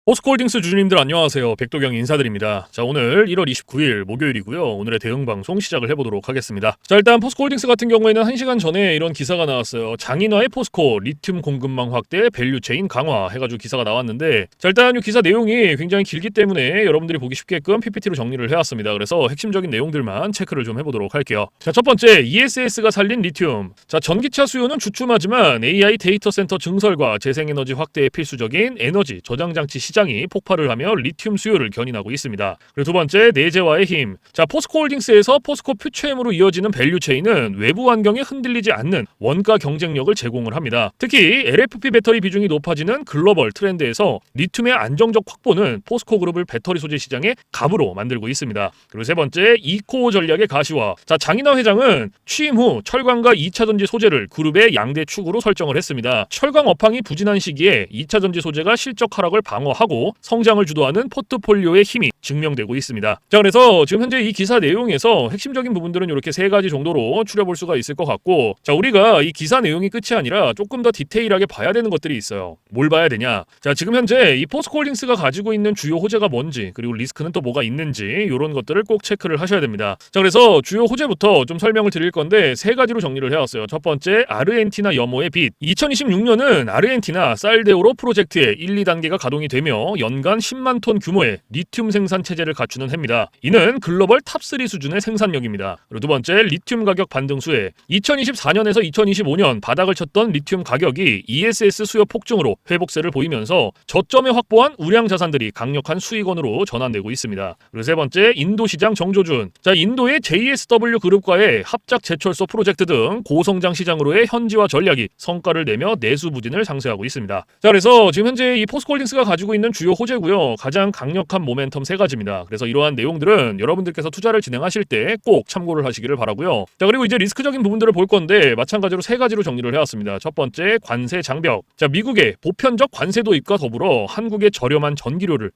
포스코홀딩스 주주님들 안녕하세요. 백도경 인사드립니다. 자, 오늘 1월 29일 목요일이고요. 오늘의 대응 방송 시작을 해보도록 하겠습니다. 자, 일단 포스코홀딩스 같은 경우에는 1시간 전에 이런 기사가 나왔어요. 장인화의 포스코 리튬 공급망 확대 밸류체인 강화 해가지고 기사가 나왔는데, 자, 일단 이 기사 내용이 굉장히 길기 때문에 여러분들이 보기 쉽게끔 PPT로 정리를 해왔습니다. 그래서 핵심적인 내용들만 체크를 좀 해보도록 할게요. 자, 첫 번째, ESS가 살린 리튬. 자, 전기차 수요는 주춤하지만 AI 데이터 센터 증설과 재생에너지 확대에 필수적인 에너지 저장 장치 시장이 폭발을 하며 리튬 수요를 견인하고 있습니다. 그리고 두 번째, 내재화의 힘. 자, 포스코홀딩스에서 포스코 퓨처엠으로 이어지는 밸류체인은 외부 환경에 흔들리지 않는 원가 경쟁력을 제공을 합니다. 특히 LFP 배터리 비중이 높아지는 글로벌 트렌드에서 리튬의 안정적 확보는 포스코 그룹을 배터리 소재 시장의 갑으로 만들고 있습니다. 그리고 세 번째, 이코 전략의 가시화. 자, 장인화 회장은 취임 후 철강과 2차전지 소재를 그룹의 양대 축으로 설정을 했습니다. 철강 업황이 부진한 시기에 2차전지 소재가 실적 하락을 방어하고 성장을 주도하는 포트폴리오의 힘이 증명되고 있습니다. 자, 그래서 지금 현재 이 기사 내용에서 핵심적인 부분들은 이렇게 세 가지 정도로 추려볼 수가 있을 것 같고, 자, 우리가 이 기사 내용이 끝이 아니라 조금 더 디테일하게 봐야 되는 것들이 있어요. 뭘 봐야 되냐? 자, 지금 현재 이 포스코홀딩스가 가지고 있는 주요 호재가 뭔지, 그리고 리스크는 또 뭐가 있는지 이런 것들을 꼭 체크를 하셔야 됩니다. 자, 그래서 주요 호재부터 좀 설명을 드릴 건데 세 가지로 정리를 해왔어요. 첫 번째, 아르헨티나 염호의 빚. 2026년은 아르헨티나 살데오로 프로젝트의 1, 2단계가 가동이 되며 연간 10만 톤 규모의 리튬 생산 체제를 갖추는 해입니다. 이는 글로벌 탑3 수준의 생산력입니다. 그리고 두 번째, 리튬 가격 반등 수혜. 2024년에서 2025년 바닥을 쳤던 리튬 가격이 ESS 수요 폭증으로 회복세를 보이면서 저점에 확보한 우량 자산들이 강력한 수익원으로 전환되고 있습니다. 그리고 세 번째, 인도 시장 정조준. 자, 인도의 JSW 그룹과의 합작 제철소 프로젝트 등 고성장 시장으로의 현지화 전략이 성과를 내며 내수 부진을 상쇄하고 있습니다. 자, 그래서 지금 현재 이 포스코홀딩스가 가지고 있는 주요 호재고요. 가장 강력한 모멘텀 세 가지입니다. 그래서 이러한 내용들은 여러분들께서 투자를 진행하실 때 꼭 참고를 하시기를 바라고요. 자, 그리고 이제 리스크적인 부분들을 볼 건데 마찬가지로 세 가지로 정리를 해왔습니다. 첫 번째, 관세 장벽. 자, 미국의 보편적 관세 도입과 더불어 한국의 저렴한 전기료를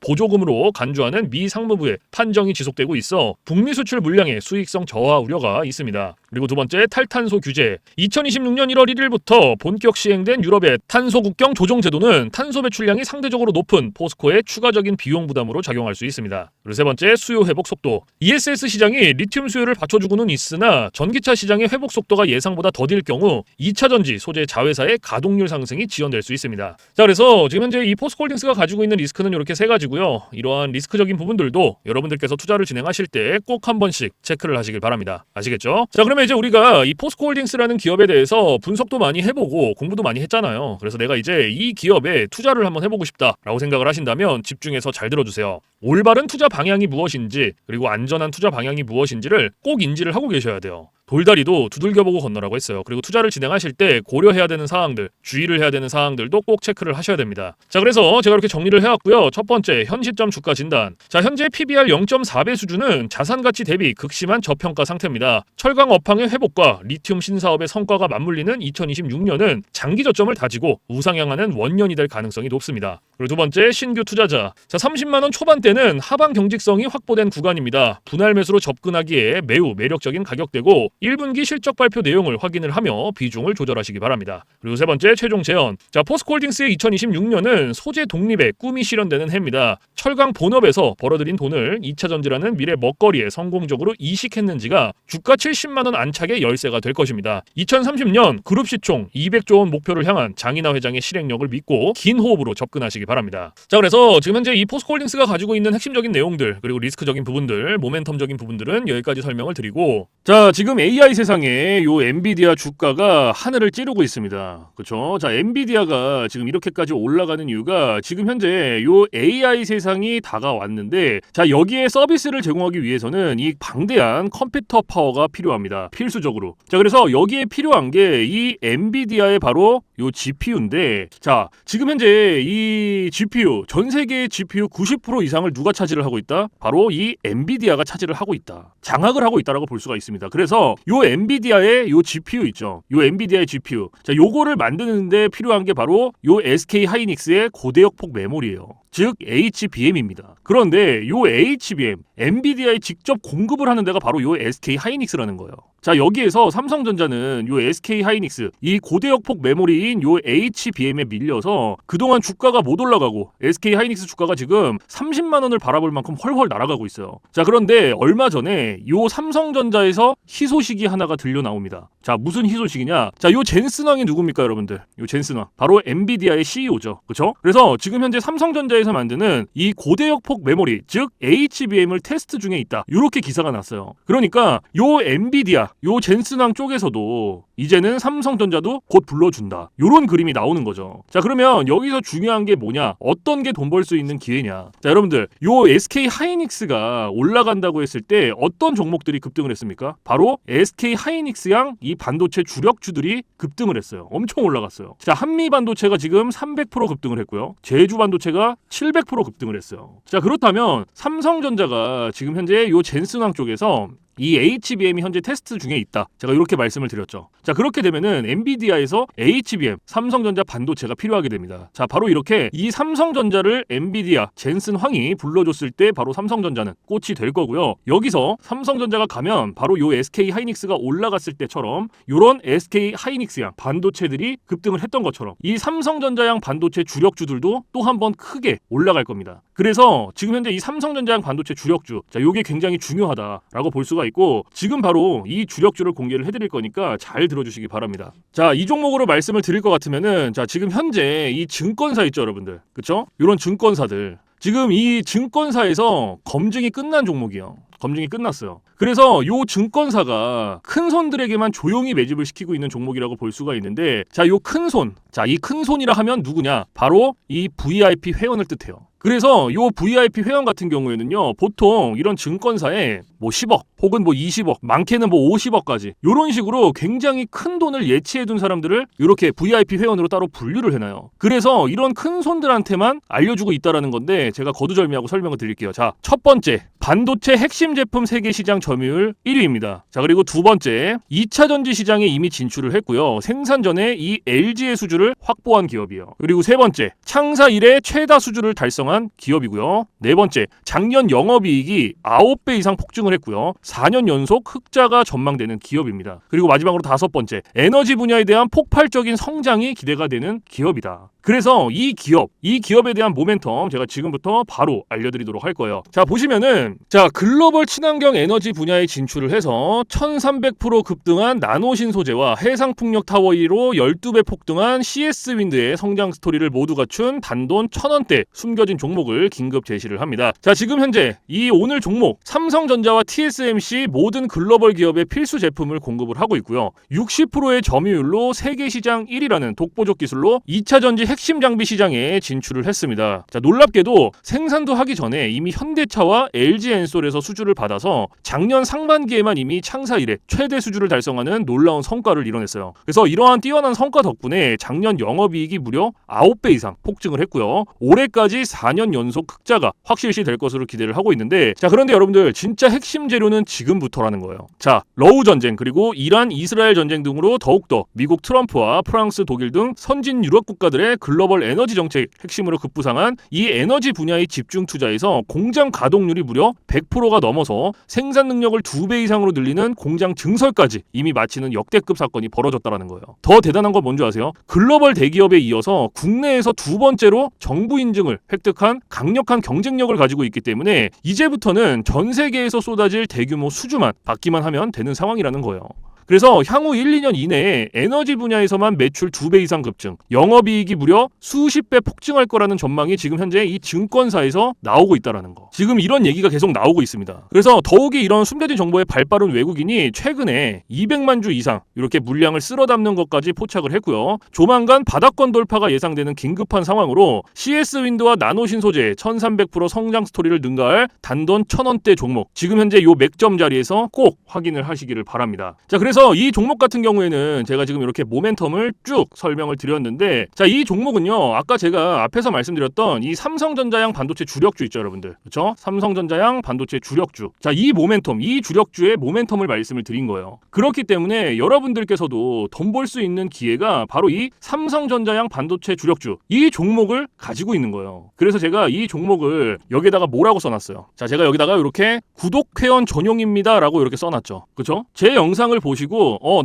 보조금으로 간주하는 미 상무부의 판정이 지속되고 있어 북미 수출 물량의 수익성 저하 우려가 있습니다. 그리고 두 번째, 탈탄소 규제. 2026년 1월 1일부터 본격 시행된 유럽의 탄소 국경 조정 제도는 탄소 배출량이 상대적으로 높은 포스코의 추가적인 비용 부담으로 작용할 수 있습니다. 그리고 세 번째, 수요 회복 속도. ESS 시장이 리튬 수요를 받쳐주고는 있으나 전기차 시장의 회복 속도가 예상보다 더딜 경우 2차전지 소재 자회사의 가동률 상승이 지연될 수 있습니다. 자, 그래서 지금 현재 이 포스코홀딩스가 가지고 있는 리스크는 이렇게 세 가지고요. 이러한 리스크적인 부분들도 여러분들께서 투자를 진행하실 때 꼭 한 번씩 체크를 하시길 바랍니다. 아시겠죠? 자, 그러면 이제 우리가 이 포스코홀딩스라는 기업에 대해서 분석도 많이 해보고 공부도 많이 했잖아요. 그래서 내가 이제 이 기업에 투자를 한번 해보고 싶다라고 생각을 하신다면 집중해서 잘 들어주세요. 올바른 투자 방향이 무엇인지, 그리고 안전한 투자 방향이 무엇인지를 꼭 인지를 하고 계셔야 돼요. 돌다리도 두들겨보고 건너라고 했어요. 그리고 투자를 진행하실 때 고려해야 되는 사항들, 주의를 해야 되는 사항들도 꼭 체크를 하셔야 됩니다. 자, 그래서 제가 이렇게 정리를 해왔고요. 첫 번째, 현 시점 주가 진단. 자, 현재 PBR 0.4배 수준은 자산가치 대비 극심한 저평가 상태입니다. 철강 업황의 회복과 리튬 신사업의 성과가 맞물리는 2026년은 장기 저점을 다지고 우상향하는 원년이 될 가능성이 높습니다. 그리고 두 번째, 신규 투자자. 자, 30만 원 초반대는 하방 경직성이 확보된 구간입니다. 분할 매수로 접근하기에 매우 매력적인 가격대고 1분기 실적 발표 내용을 확인을 하며 비중을 조절하시기 바랍니다. 그리고 세 번째, 최종 재현. 자, 포스코홀딩스의 2026년은 소재 독립의 꿈이 실현되는 해입니다. 철강 본업에서 벌어들인 돈을 2차전지라는 미래 먹거리에 성공적으로 이식했는지가 주가 70만 원 안착의 열쇠가 될 것입니다. 2030년 그룹 시총 200조 원 목표를 향한 장인화 회장의 실행력을 믿고 긴 호흡으로 접근하시기 바랍니다. 자, 그래서 지금 현재 이 포스코홀딩스가 가지고 있는 핵심적인 내용들, 그리고 리스크적인 부분들, 모멘텀적인 부분들은 여기까지 설명을 드리고, 자, 지금 AI 세상에 요 엔비디아 주가가 하늘을 찌르고 있습니다. 그렇죠? 자, 엔비디아가 지금 이렇게까지 올라가는 이유가 지금 현재 요 AI 세상이 다가왔는데, 자, 여기에 서비스를 제공하기 위해서는 이 방대한 컴퓨터 파워가 필요합니다. 필수적으로. 자, 그래서 여기에 필요한 게 이 엔비디아의 바로 요 GPU인데, 자, 지금 현재 이 GPU, 전 세계의 GPU 90% 이상을 누가 차지를 하고 있다? 바로 이 엔비디아가 차지를 하고 있다. 장악을 하고 있다라고 볼 수가 있습니다. 그래서 요 엔비디아의 요 GPU 있죠. 요 엔비디아의 GPU. 자, 요거를 만드는데 필요한 게 바로 요 SK 하이닉스의 고대역폭 메모리예요. 즉 HBM입니다. 그런데 요 HBM, 엔비디아에 직접 공급을 하는 데가 바로 요 SK 하이닉스라는 거예요. 자, 여기에서 삼성전자는 요 SK 하이닉스, 이 고대역폭 메모리인 요 HBM에 밀려서 그동안 주가가 못 올라가고 SK 하이닉스 주가가 지금 30만 원을 바라볼 만큼 헐헐 날아가고 있어요. 자, 그런데 얼마 전에 요 삼성전자에서 희소식이 하나가 들려 나옵니다. 자, 무슨 희소식이냐? 자, 요 젠슨 왕이 누굽니까, 여러분들? 요 젠슨 왕. 바로 엔비디아의 CEO죠. 그렇죠? 그래서 지금 현재 삼성전자에서 만드는 이 고대역폭 메모리, 즉 HBM을 테스트 중에 있다. 요렇게 기사가 났어요. 그러니까 요 엔비디아, 요 젠슨 왕 쪽에서도 이제는 삼성전자도 곧 불러준다. 요런 그림이 나오는 거죠. 자, 그러면 여기서 중요한 게 뭐냐? 어떤 게 돈 벌 수 있는 기회냐? 자, 여러분들, 요 SK 하이닉스가 올라간다고 했을 때 어떤 종목들이 급등을 했습니까? 바로 SK 하이닉스양 이 반도체 주력주들이 급등을 했어요. 엄청 올라갔어요. 자, 한미 반도체가 지금 300% 급등을 했고요. 제주 반도체가 700% 급등을 했어요. 자, 그렇다면 삼성전자가 지금 현재 요 젠슨왕 쪽에서 이 HBM이 현재 테스트 중에 있다. 제가 이렇게 말씀을 드렸죠. 자, 그렇게 되면은 엔비디아에서 HBM, 삼성전자 반도체가 필요하게 됩니다. 자, 바로 이렇게 이 삼성전자를 엔비디아, 젠슨 황이 불러줬을 때 바로 삼성전자는 꽃이 될 거고요. 여기서 삼성전자가 가면 바로 요 SK 하이닉스가 올라갔을 때처럼 요런 SK 하이닉스양 반도체들이 급등을 했던 것처럼 이 삼성전자양 반도체 주력주들도 또 한 번 크게 올라갈 겁니다. 그래서 지금 현재 이 삼성전자양 반도체 주력주, 자, 요게 굉장히 중요하다라고 볼 수가 있고, 지금 바로 이 주력주를 공개를 해드릴 거니까 잘 들어주시기 바랍니다. 자, 이 종목으로 말씀을 드릴 것 같으면은, 자, 지금 현재 이 증권사 있죠, 여러분들. 그쵸? 이런 증권사들. 지금 이 증권사에서 검증이 끝난 종목이에요. 검증이 끝났어요. 그래서 요 증권사가 큰 손들에게만 조용히 매집을 시키고 있는 종목이라고 볼 수가 있는데, 자, 요 큰 손. 자, 이 큰 손이라 하면 누구냐? 바로 이 VIP 회원을 뜻해요. 그래서 요 VIP 회원 같은 경우에는요, 보통 이런 증권사에 뭐 10억 혹은 뭐 20억, 많게는 뭐 50억까지 요런 식으로 굉장히 큰 돈을 예치해둔 사람들을 이렇게 VIP 회원으로 따로 분류를 해놔요. 그래서 이런 큰 손들한테만 알려주고 있다라는 건데, 제가 거두절미하고 설명을 드릴게요. 자, 첫 번째, 반도체 핵심 제품 세계 시장 점유율 1위입니다. 자, 그리고 두 번째, 2차 전지 시장에 이미 진출을 했고요. 생산 전에 이 LG의 수주를 확보한 기업이에요. 그리고 세 번째, 창사 이래 최다 수주를 달성한 기업이고요. 네 번째, 작년 영업이익이 9배 이상 폭증을 했고요. 4년 연속 흑자가 전망되는 기업입니다. 그리고 마지막으로 다섯 번째, 에너지 분야에 대한 폭발적인 성장이 기대가 되는 기업이다. 그래서 이 기업에 대한 모멘텀 제가 지금부터 바로 알려드리도록 할 거예요. 자, 보시면은, 자, 글로벌 친환경 에너지 분야에 진출을 해서 1300% 급등한 나노신 소재와 해상풍력 타워 1위로 12배 폭등한 CS윈드의 성장 스토리를 모두 갖춘 단돈 1000원대 숨겨진 종목을 긴급 제시를 합니다. 자, 지금 현재 이 오늘 종목 삼성전자와 TSMC 모든 글로벌 기업의 필수 제품을 공급을 하고 있고요. 60%의 점유율로 세계 시장 1위라는 독보적 기술로 2차 전지 핵심 장비 시장에 진출을 했습니다. 자, 놀랍게도 생산도 하기 전에 이미 현대차와 LG엔솔에서 수주를 받아서 작년 상반기에만 이미 창사 이래 최대 수주를 달성하는 놀라운 성과를 이뤄냈어요. 그래서 이러한 뛰어난 성과 덕분에 작년 영업이익이 무려 9배 이상 폭증을 했고요. 올해까지 4년 연속 흑자가 확실시 될 것으로 기대를 하고 있는데, 자, 그런데 여러분들, 진짜 핵심 재료는 지금부터라는 거예요. 자, 러우 전쟁 그리고 이란 이스라엘 전쟁 등으로 더욱더 미국 트럼프와 프랑스 독일 등 선진 유럽 국가들의 글로벌 에너지 정책 핵심으로 급부상한 이 에너지 분야의 집중 투자에서 공장 가동률이 무려 100%가 넘어서 생산 능력을 2배 이상으로 늘리는 공장 증설까지 이미 마치는 역대급 사건이 벌어졌다라는 거예요. 더 대단한 건 뭔지 아세요? 글로벌 대기업에 이어서 국내에서 두 번째로 정부 인증을 획득한 강력한 경쟁력을 가지고 있기 때문에 이제부터는 전 세계에서 쏟아질 대규모 수주만 받기만 하면 되는 상황이라는 거예요. 그래서 향후 1, 2년 이내에 에너지 분야에서만 매출 2배 이상 급증, 영업이익이 무려 수십 배 폭증할 거라는 전망이 지금 현재 이 증권사에서 나오고 있다는 거. 지금 이런 얘기가 계속 나오고 있습니다. 그래서 더욱이 이런 숨겨진 정보에 발빠른 외국인이 최근에 200만 주 이상 이렇게 물량을 쓸어 담는 것까지 포착을 했고요. 조만간 바닥권 돌파가 예상되는 긴급한 상황으로 CS윈드와 나노신 소재 1300% 성장 스토리를 능가할 단돈 1000원대 종목, 지금 현재 요 맥점 자리에서 꼭 확인을 하시기를 바랍니다. 자, 그래서 그래서 이 종목 같은 경우에는 제가 지금 이렇게 모멘텀을 쭉 설명을 드렸는데, 자, 이 종목은요, 아까 제가 앞에서 말씀드렸던 이 삼성전자양 반도체 주력주 있죠, 여러분들. 그렇죠? 삼성전자양 반도체 주력주. 자, 이 모멘텀, 이 주력주의 모멘텀을 말씀을 드린 거예요. 그렇기 때문에 여러분들께서도 돈 벌 수 있는 기회가 바로 이 삼성전자양 반도체 주력주, 이 종목을 가지고 있는 거예요. 그래서 제가 이 종목을 여기다가 뭐라고 써놨어요. 자, 제가 여기다가 이렇게 구독 회원 전용입니다 라고 이렇게 써놨죠. 그쵸? 제 영상을 보시고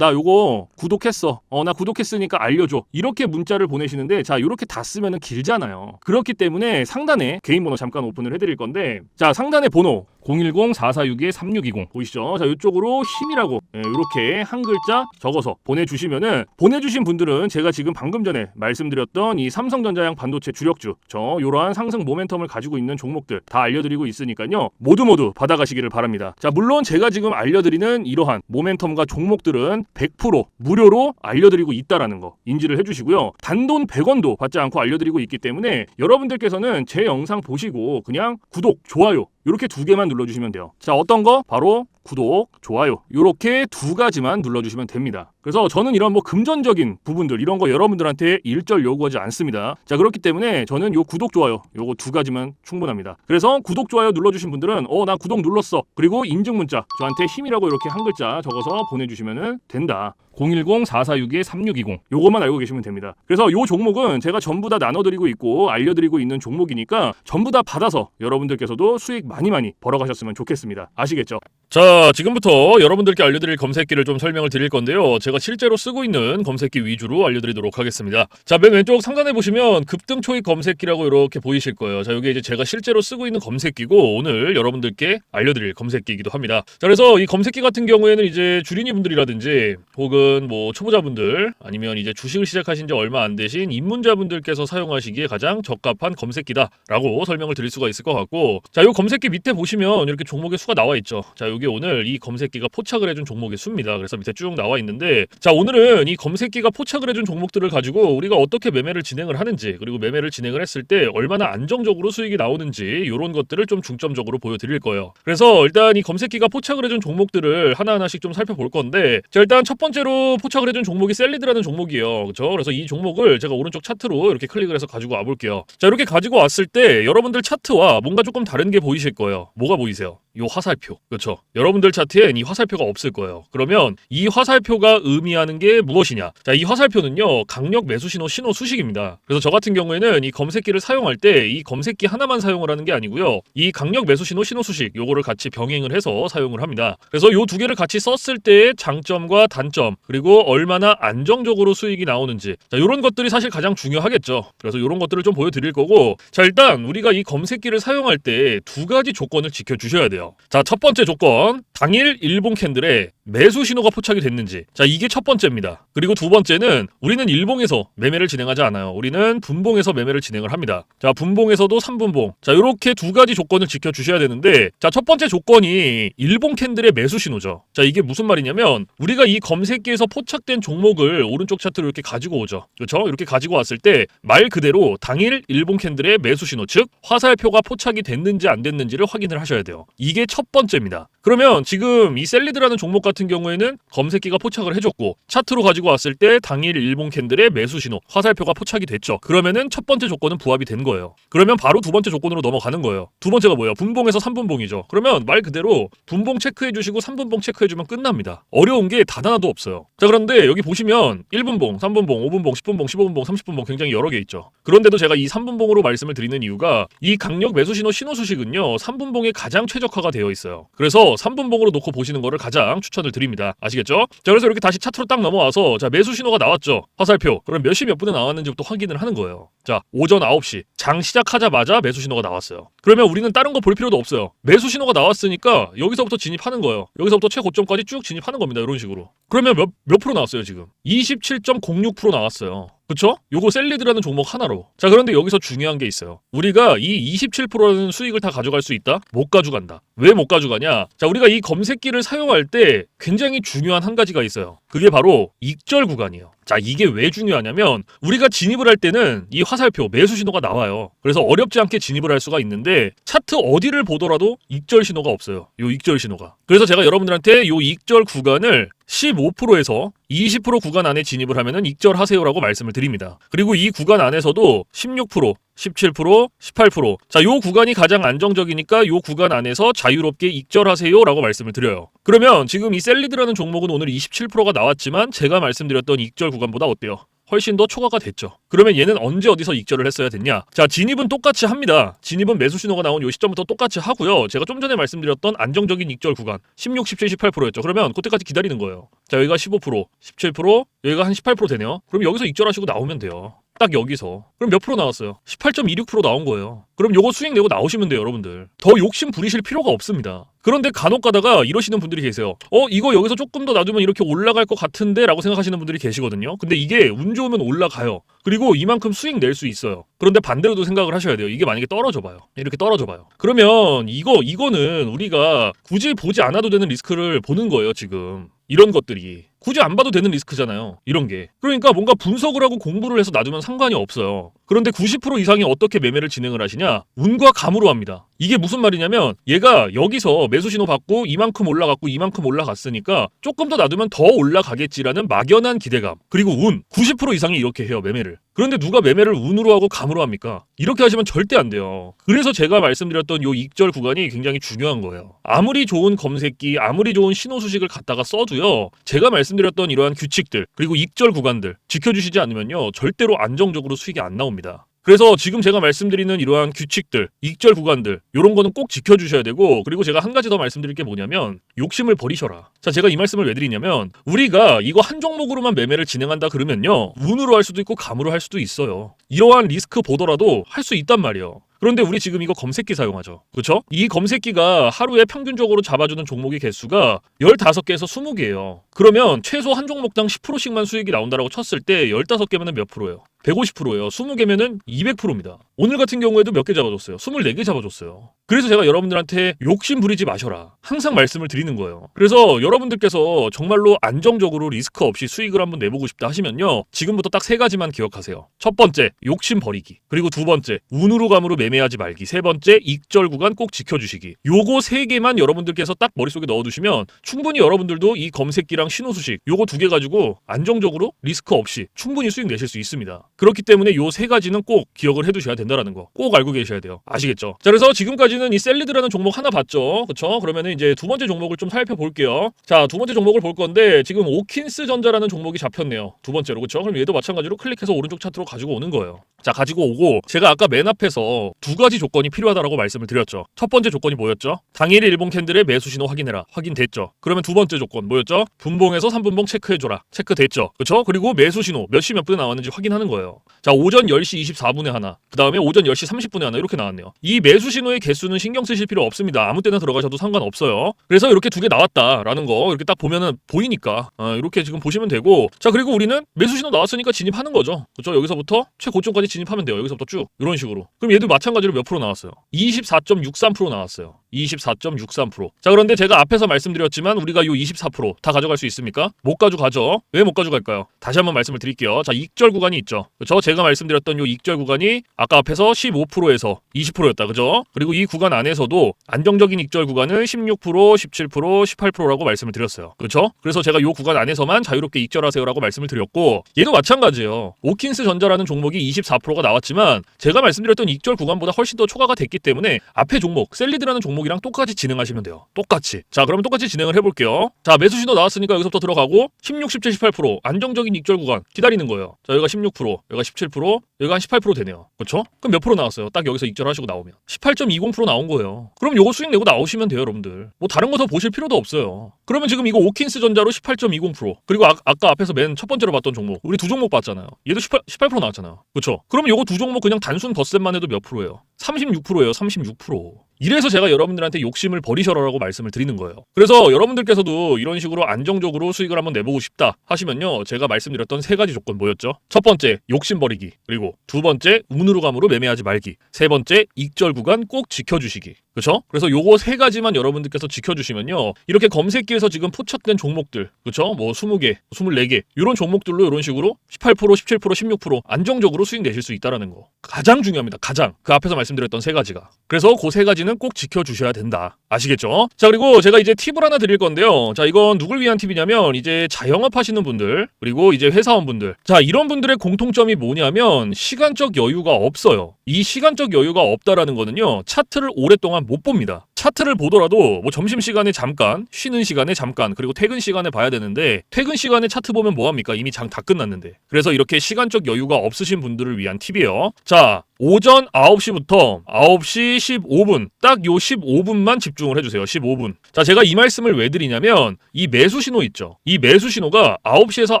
나 요거 구독했어, 나 구독했으니까 알려줘, 이렇게 문자를 보내시는데, 자, 요렇게 다 쓰면은 길잖아요. 그렇기 때문에 상단에 개인 번호 잠깐 오픈을 해드릴 건데, 자, 상단에 번호 010-4462-3620 보이시죠? 자, 이쪽으로 힘이라고 이렇게 한 글자 적어서 보내주시면은, 보내주신 분들은 제가 지금 방금 전에 말씀드렸던 이 삼성전자양 반도체 주력주, 요러한 상승 모멘텀을 가지고 있는 종목들 다 알려드리고 있으니까요, 모두 받아가시기를 바랍니다. 자, 물론 제가 지금 알려드리는 이러한 모멘텀과 종목들은 100% 무료로 알려드리고 있다라는 거 인지를 해주시고요. 단돈 100원도 받지 않고 알려드리고 있기 때문에 여러분들께서는 제 영상 보시고 그냥 구독, 좋아요 이렇게 두 개만 눌러주시면 돼요. 자, 어떤 거? 바로 구독, 좋아요 이렇게 두 가지만 눌러주시면 됩니다. 그래서 저는 이런 뭐 금전적인 부분들 이런 거 여러분들한테 일절 요구하지 않습니다. 자, 그렇기 때문에 저는 요 구독, 좋아요 요거 두 가지만 충분합니다. 그래서 구독, 좋아요 눌러주신 분들은 나 구독 눌렀어, 그리고 인증 문자 저한테 힘이라고 이렇게 한 글자 적어서 보내주시면 된다. 010-4462-3620 요것만 알고 계시면 됩니다. 그래서 요 종목은 제가 전부 다 나눠드리고 있고 알려드리고 있는 종목이니까 전부 다 받아서 여러분들께서도 수익 많이 벌어가셨으면 좋겠습니다. 아시겠죠? 자, 지금부터 여러분들께 알려드릴 검색기를 좀 설명을 드릴 건데요, 제가 실제로 쓰고 있는 검색기 위주로 알려드리도록 하겠습니다. 자, 맨 왼쪽 상단에 보시면 급등 초입 검색기라고 이렇게 보이실 거예요. 자, 이게 이제 제가 실제로 쓰고 있는 검색기고 오늘 여러분들께 알려드릴 검색기이기도 합니다. 자, 그래서 이 검색기 같은 경우에는 이제 주린이 분들이라든지 혹은 뭐 초보자분들 아니면 이제 주식을 시작하신 지 얼마 안 되신 입문자분들께서 사용하시기에 가장 적합한 검색기다라고 설명을 드릴 수가 있을 것 같고, 자, 이 검색기 밑에 보시면 이렇게 종목의 수가 나와 있죠. 자, 이게 오늘 이 검색기가 포착을 해준 종목의 수입니다. 그래서 밑에 쭉 나와 있는데, 자, 오늘은 이 검색기가 포착을 해준 종목들을 가지고 우리가 어떻게 매매를 진행을 하는지, 그리고 매매를 진행을 했을 때 얼마나 안정적으로 수익이 나오는지 이런 것들을 좀 중점적으로 보여드릴 거예요. 그래서 일단 이 검색기가 포착을 해준 종목들을 하나하나씩 좀 살펴볼 건데, 자, 일단 첫 번째로 포착을 해준 종목이 셀리드라는 종목이에요. 그렇죠? 그래서 이 종목을 제가 오른쪽 차트로 이렇게 클릭을 해서 가지고 와볼게요. 자, 이렇게 가지고 왔을 때 여러분들 차트와 뭔가 조금 다른 게 보이실 거예요. 뭐가 보이세요? 요 화살표. 그렇죠? 여러분들 차트엔 이 화살표가 없을 거예요. 그러면 이 화살표가 의미하는 게 무엇이냐? 자, 이 화살표는요, 강력 매수 신호 수식입니다. 그래서 저 같은 경우에는 이 검색기를 사용할 때 이 검색기 하나만 사용을 하는 게 아니고요, 이 강력 매수 신호 수식 요거를 같이 병행을 해서 사용을 합니다. 그래서 요 두 개를 같이 썼을 때의 장점과 단점, 그리고 얼마나 안정적으로 수익이 나오는지, 자, 이런 것들이 사실 가장 중요하겠죠. 그래서 이런 것들을 좀 보여드릴 거고, 자, 일단 우리가 이 검색기를 사용할 때 두 가지 조건을 지켜주셔야 돼요. 자, 첫 번째 조건, 당일 일봉 캔들에 매수 신호가 포착이 됐는지. 자, 이게 첫 번째입니다. 그리고 두 번째는 우리는 일봉에서 매매를 진행하지 않아요. 우리는 분봉에서 매매를 진행을 합니다. 자, 분봉에서도 3분봉. 자, 이렇게 두 가지 조건을 지켜주셔야 되는데, 자, 첫 번째 조건이 일봉 캔들의 매수 신호죠. 자, 이게 무슨 말이냐면 우리가 이 검색기에서 포착된 종목을 오른쪽 차트로 이렇게 가지고 오죠. 그렇죠? 이렇게 가지고 왔을 때 말 그대로 당일 일봉 캔들의 매수 신호, 즉 화살표가 포착이 됐는지 안 됐는지를 확인을 하셔야 돼요. 이게 첫 번째입니다. 그러면 지금 이 셀리드라는 종목 같은 경우에는 검색기가 포착을 해줬고 차트로 가지고 왔을 때 당일 일봉 캔들의 매수 신호, 화살표가 포착이 됐죠. 그러면은 첫 번째 조건은 부합이 된 거예요. 그러면 바로 두 번째 조건으로 넘어가는 거예요. 두 번째가 뭐예요? 분봉에서 3분봉이죠. 그러면 말 그대로 분봉 체크해주시고 3분봉 체크해주면 끝납니다. 어려운 게 단 하나도 없어요. 자, 그런데 여기 보시면 1분봉, 3분봉, 5분봉, 10분봉, 15분봉, 30분봉 굉장히 여러 개 있죠. 그런데도 제가 이 3분봉으로 말씀을 드리는 이유가 이 강력 매수 신호 수식은요 3분봉에 가장 최적화가 되어 있어요. 그래서 3분봉으로 놓고 보시는 거를 가장 추천을 드립니다. 아시겠죠? 자, 그래서 이렇게 다시 차트로 딱 넘어와서, 자, 매수 신호가 나왔죠. 화살표. 그럼 몇 시 몇 분에 나왔는지부터 확인을 하는 거예요. 자, 오전 9시 장 시작하자마자 매수 신호가 나왔어요. 그러면 우리는 다른 거 볼 필요도 없어요. 매수 신호가 나왔으니까 여기서부터 진입하는 거예요. 여기서부터 최고점까지 쭉 진입하는 겁니다. 이런 식으로. 그러면 몇 프로 나왔어요, 지금? 27.06% 나왔어요. 그쵸? 요거 셀리드라는 종목 하나로. 자, 그런데 여기서 중요한 게 있어요. 우리가 이 27%라는 수익을 다 가져갈 수 있다? 못 가져간다. 왜 못 가져가냐? 자, 우리가 이 검색기를 사용할 때 굉장히 중요한 한 가지가 있어요. 그게 바로 익절 구간이에요. 자, 이게 왜 중요하냐면 우리가 진입을 할 때는 이 화살표 매수 신호가 나와요. 그래서 어렵지 않게 진입을 할 수가 있는데 차트 어디를 보더라도 익절 신호가 없어요. 요 익절 신호가. 그래서 제가 여러분들한테 요 익절 구간을 15%에서 20% 구간 안에 진입을 하면은 익절하세요라고 말씀을 드립니다. 그리고 이 구간 안에서도 16%, 17%, 18%. 자, 요 구간이 가장 안정적이니까 요 구간 안에서 자유롭게 익절하세요라고 말씀을 드려요. 그러면 지금 이 셀리드라는 종목은 오늘 27%가 나왔지만 제가 말씀드렸던 익절 구간보다 어때요? 훨씬 더 초과가 됐죠. 그러면 얘는 언제 어디서 익절을 했어야 됐냐? 자, 진입은 똑같이 합니다. 진입은 매수 신호가 나온 요 시점부터 똑같이 하고요. 제가 좀 전에 말씀드렸던 안정적인 익절 구간 16, 17, 18%였죠. 그러면 그때까지 기다리는 거예요. 자, 여기가 15%, 17%, 여기가 한 18% 되네요. 그럼 여기서 익절하시고 나오면 돼요. 딱 여기서. 그럼 몇 프로 나왔어요? 18.26% 나온 거예요. 그럼 요거 수익 내고 나오시면 돼요, 여러분들. 더 욕심 부리실 필요가 없습니다. 그런데 간혹 가다가 이러시는 분들이 계세요. 이거 여기서 조금 더 놔두면 이렇게 올라갈 것 같은데? 라고 생각하시는 분들이 계시거든요. 근데 이게 운 좋으면 올라가요. 그리고 이만큼 수익 낼 수 있어요. 그런데 반대로도 생각을 하셔야 돼요. 이게 만약에 떨어져 봐요. 이렇게 떨어져 봐요. 그러면 이거는 우리가 굳이 보지 않아도 되는 리스크를 보는 거예요, 지금. 이런 것들이. 굳이 안 봐도 되는 리스크잖아요. 이런 게. 그러니까 뭔가 분석을 하고 공부를 해서 놔두면 상관이 없어요. 그런데 90% 이상이 어떻게 매매를 진행을 하시냐? 운과 감으로 합니다. 이게 무슨 말이냐면 얘가 여기서 매수 신호 받고 이만큼 올라갔고 이만큼 올라갔으니까 조금 더 놔두면 더 올라가겠지라는 막연한 기대감. 그리고 운. 90% 이상이 이렇게 해요, 매매를. 그런데 누가 매매를 운으로 하고 감으로 합니까? 이렇게 하시면 절대 안 돼요. 그래서 제가 말씀드렸던 요 익절 구간이 굉장히 중요한 거예요. 아무리 좋은 검색기, 아무리 좋은 신호 수식을 갖다가 써도요. 제가 말씀드렸던 이러한 규칙들, 그리고 익절 구간들 지켜주시지 않으면요. 절대로 안정적으로 수익이 안 나옵니다. 그래서 지금 제가 말씀드리는 이러한 규칙들, 익절 구간들 이런 거는 꼭 지켜주셔야 되고, 그리고 제가 한 가지 더 말씀드릴 게 뭐냐면 욕심을 버리셔라. 자, 제가 이 말씀을 왜 드리냐면 우리가 이거 한 종목으로만 매매를 진행한다 그러면요. 운으로 할 수도 있고 감으로 할 수도 있어요. 이러한 리스크 보더라도 할 수 있단 말이에요. 그런데 우리 지금 이거 검색기 사용하죠. 그렇죠? 이 검색기가 하루에 평균적으로 잡아주는 종목의 개수가 15개에서 20개예요. 그러면 최소 한 종목당 10%씩만 수익이 나온다라고 쳤을 때 15개면 몇 프로예요? 150%예요. 20개면은 200%입니다. 오늘 같은 경우에도 몇 개 잡아줬어요? 24개 잡아줬어요. 그래서 제가 여러분들한테 욕심 부리지 마셔라. 항상 말씀을 드리는 거예요. 그래서 여러분들께서 정말로 안정적으로 리스크 없이 수익을 한번 내보고 싶다 하시면요. 지금부터 딱 3가지만 기억하세요. 첫 번째, 욕심 버리기. 그리고 두 번째, 운으로 감으로 매매하지 말기. 세 번째, 익절 구간 꼭 지켜주시기. 요거 3개만 여러분들께서 딱 머릿속에 넣어두시면 충분히 여러분들도 이 검색기랑 신호 수식 요거 2개 가지고 안정적으로 리스크 없이 충분히 수익 내실 수 있습니다. 그렇기 때문에 요 3가지는 꼭 기억을 해두셔야 된다는 거 꼭 알고 계셔야 돼요. 아시겠죠? 자, 그래서 지금까지는 이 셀리드라는 종목 하나 봤죠. 그쵸? 그러면은 이제 두 번째 종목을 좀 살펴볼게요. 자, 두 번째 종목을 볼 건데 지금 오킨스 전자라는 종목이 잡혔네요. 두 번째로. 그쵸? 그럼 얘도 마찬가지로 클릭해서 오른쪽 차트로 가지고 오는 거예요. 자, 가지고 오고 제가 아까 맨 앞에서 2가지 조건이 필요하다라고 말씀을 드렸죠. 첫 번째 조건이 뭐였죠? 당일 일봉 캔들의 매수 신호 확인해라. 확인됐죠. 그러면 두 번째 조건 뭐였죠? 분봉에서 3분봉 체크해줘라. 체크됐죠. 그쵸? 그리고 매수 신호 몇 시 몇 분에 나왔는지 확인하는 거예요. 자, 오전 10시 24분에 하나, 그 다음에 오전 10시 30분에 하나 이렇게 나왔네요. 이 매수 신호의 개수는 신경 쓰실 필요 없습니다. 아무 때나 들어가셔도 상관없어요. 그래서 이렇게 2개 나왔다라는 거 이렇게 딱 보면은 보이니까 이렇게 지금 보시면 되고, 자, 그리고 우리는 매수 신호 나왔으니까 진입하는 거죠. 그쵸? 여기서부터 최고점까지 진입하면 돼요. 여기서부터 쭉 이런 식으로. 그럼 얘도 마찬가지로 몇 프로 나왔어요? 24.63% 나왔어요. 24.63%. 자, 그런데 제가 앞에서 말씀드렸지만 우리가 요 24% 다 가져갈 수 있습니까? 못 가져가죠. 왜 못 가져갈까요? 다시 한번 말씀을 드릴게요. 자, 익절 구간이 있죠. 그렇죠? 제가 말씀드렸던 요 익절 구간이 아까 앞에서 15%에서 20%였다. 그죠? 그리고 이 구간 안에서도 안정적인 익절 구간은 16%, 17%, 18%라고 말씀을 드렸어요. 그렇죠? 그래서 제가 요 구간 안에서만 자유롭게 익절하세요라고 말씀을 드렸고, 얘도 마찬가지예요. 오킨스 전자라는 종목이 24%가 나왔지만 제가 말씀드렸던 익절 구간보다 훨씬 더 초과가 됐기 때문에 앞에 종목 셀리드라는 종목이랑 똑같이 진행하시면 돼요. 똑같이. 자, 그러면 똑같이 진행을 해볼게요. 자, 매수 신호 나왔으니까 여기서부터 들어가고 16, 17, 18% 안정적인 익절 구간 기다리는 거예요. 자, 여기가 16%, 여기가 17%, 여기가 한 18% 되네요. 그렇죠? 그럼 몇 프로 나왔어요? 딱 여기서 익절하시고 나오면 18.20% 나온 거예요. 그럼 요거 수익 내고 나오시면 돼요, 여러분들. 뭐 다른 거 더 보실 필요도 없어요. 그러면 지금 이거 오킨스 전자로 18.20%, 그리고 아까 앞에서 맨 첫 번째로 봤던 종목 우리 두 종목 봤잖아요. 얘도 18% 나왔잖아요. 그렇죠? 그럼 요거 두 종목 그냥 단순 덧셈만 해도 몇 프로예요? 36%예요. 36%. 이래서 제가 여러분들한테 욕심을 버리셔라라고 말씀을 드리는 거예요. 그래서 여러분들께서도 이런 식으로 안정적으로 수익을 한번 내보고 싶다 하시면요, 제가 말씀드렸던 3가지 조건 뭐였죠? 첫 번째, 욕심 버리기. 그리고 두 번째, 운으로 감으로 매매하지 말기. 세 번째, 익절 구간 꼭 지켜주시기. 그쵸? 그래서 요거 3가지만 여러분들께서 지켜주시면요. 이렇게 검색기에서 지금 포착된 종목들, 그쵸? 뭐 20개, 24개, 이런 종목들로 이런 식으로 18%, 17%, 16% 안정적으로 수익 내실 수 있다는 거. 가장 중요합니다. 가장. 그 앞에서 말씀드렸던 3가지가. 그래서 그 3가지는 꼭 지켜주셔야 된다. 아시겠죠? 자, 그리고 제가 이제 팁을 하나 드릴 건데요. 자, 이건 누굴 위한 팁이냐면 이제 자영업 하시는 분들, 그리고 이제 회사원분들. 자, 이런 분들의 공통점이 뭐냐면 시간적 여유가 없어요. 이 시간적 여유가 없다라는 거는요. 차트를 오랫동안 못 봅니다. 차트를 보더라도 뭐 점심시간에 잠깐, 쉬는 시간에 잠깐, 그리고 퇴근 시간에 봐야 되는데 퇴근 시간에 차트 보면 뭐합니까? 이미 장 다 끝났는데. 그래서 이렇게 시간적 여유가 없으신 분들을 위한 팁이에요. 자, 오전 9시부터 9시 15분, 딱 요 15분만 집중을 해주세요. 15분. 자, 제가 이 말씀을 왜 드리냐면 이 매수 신호 있죠. 이 매수 신호가 9시에서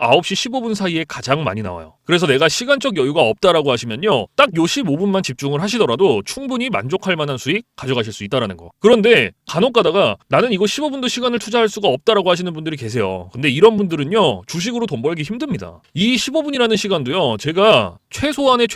9시 15분 사이에 가장 많이 나와요. 그래서 내가 시간적 여유가 없다라고 하시면요. 딱 요 15분만 집중을 하시더라도 충분히 만족할 만한 수익 가져가실 수 있다라는 거. 그런데 간혹 가다가 나는 이거 15분도 시간을 투자할 수가 없다라고 하시는 분들이 계세요. 근데 이런 분들은요. 주식으로 돈 벌기 힘듭니다. 이 15분이라는 시간도요. 제가 최소한의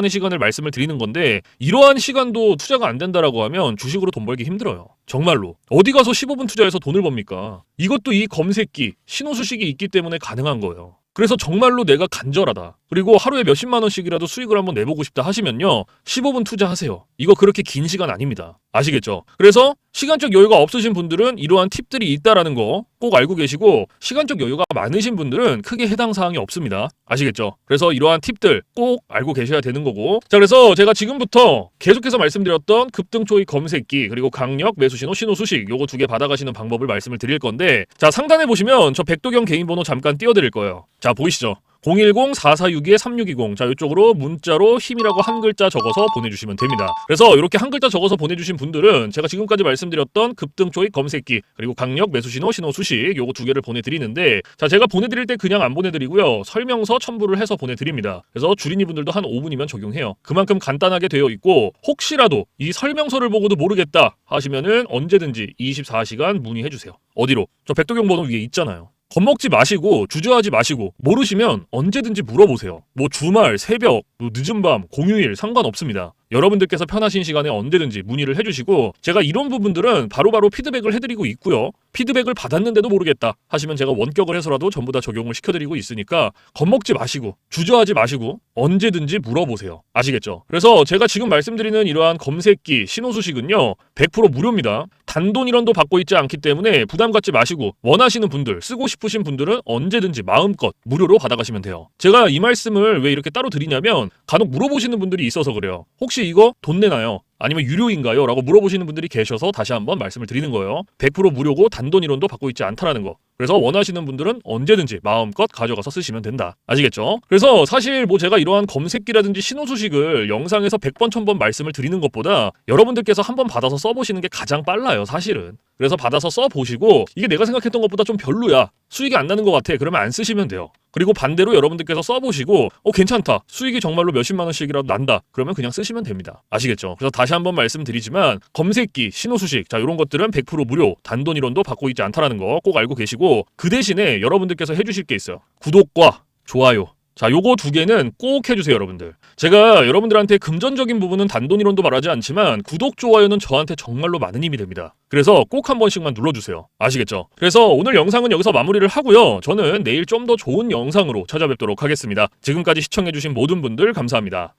시간을 말씀을 드리는 건데 이러한 시간도 투자가 안 된다라고 하면 주식으로 돈 벌기 힘들어요. 정말로. 어디 가서 15분 투자해서 돈을 법니까? 이것도 이 검색기, 신호수식이 있기 때문에 가능한 거예요. 그래서 정말로 내가 간절하다. 그리고 하루에 몇십만 원씩이라도 수익을 한번 내보고 싶다 하시면요. 15분 투자하세요. 이거 그렇게 긴 시간 아닙니다. 아시겠죠? 그래서 시간적 여유가 없으신 분들은 이러한 팁들이 있다라는 거 꼭 알고 계시고 시간적 여유가 많으신 분들은 크게 해당 사항이 없습니다. 아시겠죠? 그래서 이러한 팁들 꼭 알고 계셔야 되는 거고. 자, 그래서 제가 지금부터 계속해서 말씀드렸던 급등 초입 검색기 그리고 강력 매수 신호 신호 수식 요거 2개 받아가시는 방법을 말씀을 드릴 건데 자, 상단에 보시면 저 백도경 개인 번호 잠깐 띄워드릴 거예요. 자, 보이시죠? 010-4462-3620 자, 이쪽으로 문자로 힘이라고 한 글자 적어서 보내주시면 됩니다. 그래서 이렇게 한 글자 적어서 보내주신 분들은 제가 지금까지 말씀드렸던 급등 초입 검색기 그리고 강력 매수 신호 신호 수식 요거 2개를 보내드리는데 자, 제가 보내드릴 때 그냥 안 보내드리고요. 설명서 첨부를 해서 보내드립니다. 그래서 주린이 분들도 한 5분이면 적용해요. 그만큼 간단하게 되어 있고 혹시라도 이 설명서를 보고도 모르겠다 하시면은 언제든지 24시간 문의해주세요. 어디로? 저 백도경 번호 위에 있잖아요. 겁먹지 마시고 주저하지 마시고 모르시면 언제든지 물어보세요. 뭐 주말, 새벽, 뭐 늦은 밤, 공휴일 상관없습니다. 여러분들께서 편하신 시간에 언제든지 문의를 해주시고 제가 이런 부분들은 바로바로 피드백을 해드리고 있고요. 피드백을 받았는데도 모르겠다 하시면 제가 원격을 해서라도 전부 다 적용을 시켜드리고 있으니까 겁먹지 마시고 주저하지 마시고 언제든지 물어보세요. 아시겠죠? 그래서 제가 지금 말씀드리는 이러한 검색기 신호수식은요 100% 무료입니다. 단돈 1원도 받고 있지 않기 때문에 부담 갖지 마시고 원하시는 분들 쓰고 싶으신 분들은 언제든지 마음껏 무료로 받아가시면 돼요. 제가 이 말씀을 왜 이렇게 따로 드리냐면 간혹 물어보시는 분들이 있어서 그래요. 혹시 이거 돈 내나요? 아니면 유료인가요? 라고 물어보시는 분들이 계셔서 다시 한번 말씀을 드리는 거예요. 100% 무료고 단돈 1원도 받고 있지 않다라는 거. 그래서 원하시는 분들은 언제든지 마음껏 가져가서 쓰시면 된다. 아시겠죠? 그래서 사실 뭐 제가 이러한 검색기라든지 신호수식을 영상에서 100번 1000번 말씀을 드리는 것보다 여러분들께서 한번 받아서 써보시는 게 가장 빨라요. 사실은. 그래서 받아서 써보시고 이게 내가 생각했던 것보다 좀 별로야. 수익이 안 나는 것 같아. 그러면 안 쓰시면 돼요. 그리고 반대로 여러분들께서 써보시고 괜찮다. 수익이 정말로 몇십만 원씩이라도 난다. 그러면 그냥 쓰시면 됩니다. 아시겠죠? 그래서 다시 한번 말씀드리지만 검색기, 신호수식 자 이런 것들은 100% 무료, 단돈 1원도 받고 있지 않다라는 거 꼭 알고 계시고 그 대신에 여러분들께서 해주실 게 있어요. 구독과 좋아요. 자, 요거 2개는 꼭 해주세요, 여러분들. 제가 여러분들한테 금전적인 부분은 단돈 1원도 말하지 않지만 구독, 좋아요는 저한테 정말로 많은 힘이 됩니다. 그래서 꼭 한 번씩만 눌러주세요. 아시겠죠? 그래서 오늘 영상은 여기서 마무리를 하고요. 저는 내일 좀 더 좋은 영상으로 찾아뵙도록 하겠습니다. 지금까지 시청해주신 모든 분들 감사합니다.